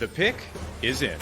The pick is in.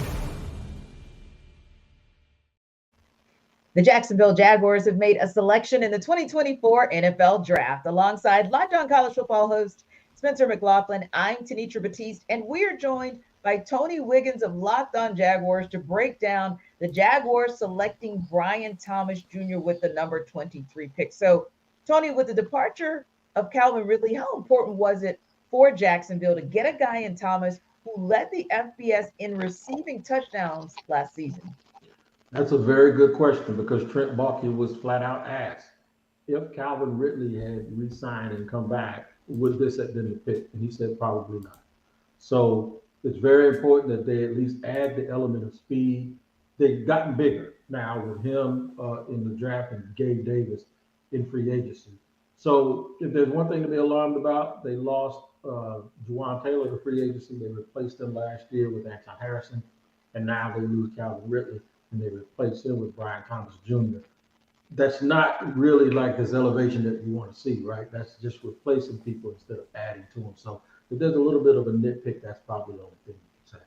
The Jacksonville Jaguars have made a selection in the 2024 NFL Draft. Alongside Locked On College Football host Spencer McLaughlin, I'm Tenitra Batiste, and we're joined by Tony Wiggins of Locked On Jaguars to break down the Jaguars selecting Brian Thomas Jr. with the number 23 pick. So, Tony, with the departure of Calvin Ridley, how important was it for Jacksonville to get a guy in Thomas who led the FBS in receiving touchdowns last season? That's a very good question because Trent Baalke was flat out asked if Calvin Ridley had re-signed and come back, would this have been the pick? And he said probably not. So it's very important that they at least add the element of speed. They've gotten bigger now with him in the draft and Gabe Davis in free agency. So if there's one thing to be alarmed about, they lost Juwan Taylor to free agency. They replaced him last year with Anton Harrison, and now they lose Calvin Ridley and they replace him with Brian Thomas Jr. That's not really like this elevation that you want to see, right? That's just replacing people instead of adding to them. So if there's a little bit of a nitpick, that's probably the only thing you can say.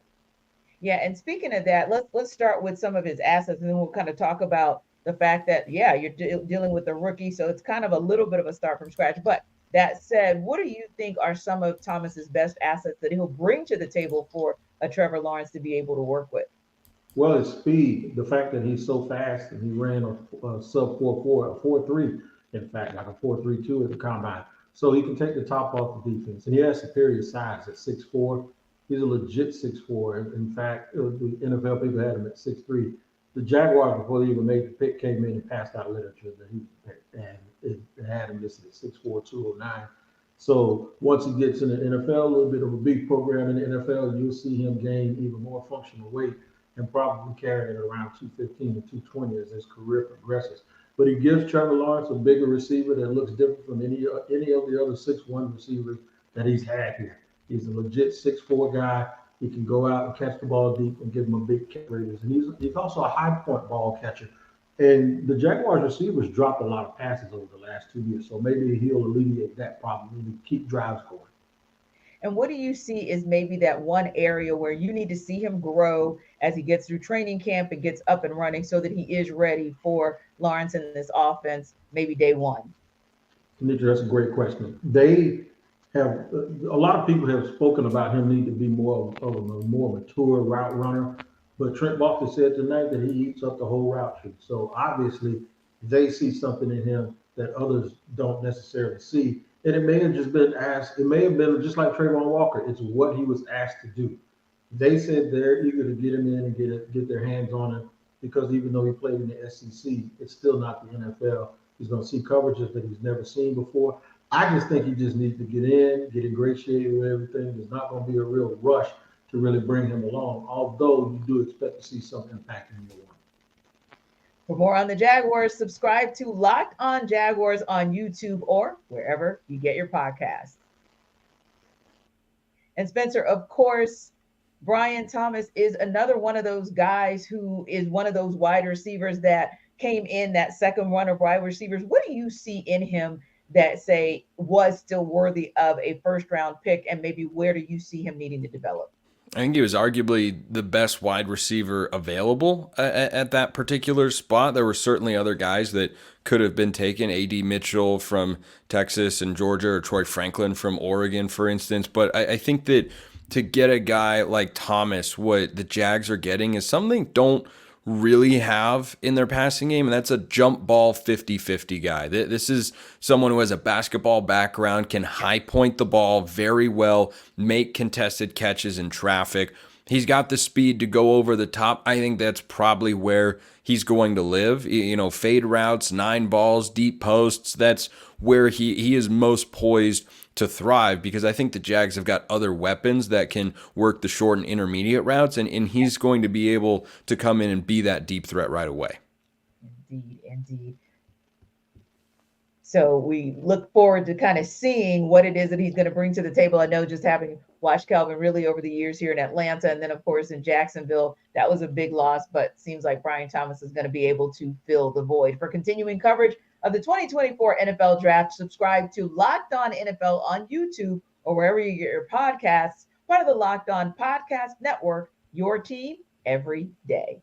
Yeah, and speaking of that, let's start with some of his assets, and then we'll kind of talk about the fact that, yeah, you're dealing with a rookie, so it's kind of a little bit of a start from scratch. But that said, what do you think are some of Thomas's best assets that he'll bring to the table for a Trevor Lawrence to be able to work with? Well, his speed, the fact that he's so fast and he ran a sub 4.4, a 4.3, in fact, like a 4.32 at the combine. So he can take the top off the defense. And he has superior size at 6'4". He's a legit 6'4". In fact, the NFL people had him at 6'3". The Jaguars, before they even made the pick, came in and passed out literature that he was picked. And it had him listed at 6'4", 209. So once he gets in the NFL, a little bit of a big program in the NFL, you'll see him gain even more functional weight and probably carry it around 215 to 220 as his career progresses. But he gives Trevor Lawrence a bigger receiver that looks different from any of the other 6'1" receivers that he's had here. He's a legit 6'4" guy. He can go out and catch the ball deep and give him a big catch radius. And he's also a high point ball catcher. And the Jaguars receivers dropped a lot of passes over the last 2 years. So maybe he'll alleviate that problem and keep drives going. And what do you see is maybe that one area where you need to see him grow as he gets through training camp and gets up and running so that he is ready for Lawrence in this offense, maybe day one? Demetra, that's a great question. They have, a lot of people have spoken about him needing to be more of a more mature route runner, but Trent Baalke said tonight that he eats up the whole route tree. So obviously they see something in him that others don't necessarily see. And it may have just been asked, it may have been just like Trayvon Walker. It's what he was asked to do. They said they're eager to get him in and get their hands on him because even though he played in the SEC, it's still not the NFL. He's going to see coverages that he's never seen before. I just think he just needs to get ingratiated with everything. There's not going to be a real rush to really bring him along, although you do expect to see some impact in year one. For more on the Jaguars, subscribe to Locked On Jaguars on YouTube or wherever you get your podcasts. And Spencer, of course, Brian Thomas is another one of those guys who is one of those wide receivers that came in that second run of wide receivers. What do you see in him that, say, was still worthy of a first-round pick, and maybe where do you see him needing to develop? I think he was arguably the best wide receiver available at that particular spot. There were certainly other guys that could have been taken, A.D. Mitchell from Texas and Georgia, or Troy Franklin from Oregon, for instance. But I think that to get a guy like Thomas, what the Jags are getting is something don't really have in their passing game, and that's a jump ball 50-50 guy. This is someone who has a basketball background, can high point the ball very well, make contested catches in traffic. He's got the speed to go over the top. I think that's probably where he's going to live. You know, fade routes, 9 balls, deep posts, that's where he is most poised to thrive, because I think the Jags have got other weapons that can work the short and intermediate routes, and he's going to be able to come in and be that deep threat right away. Indeed. So we look forward to kind of seeing what it is that he's going to bring to the table. I know, just having watched Calvin really over the years here in Atlanta, and then of course in Jacksonville, that was a big loss, but seems like Brian Thomas is going to be able to fill the void. For continuing coverage of the 2024 NFL Draft, subscribe to Locked On NFL on YouTube or wherever you get your podcasts. part of the Locked On Podcast Network, your team every day.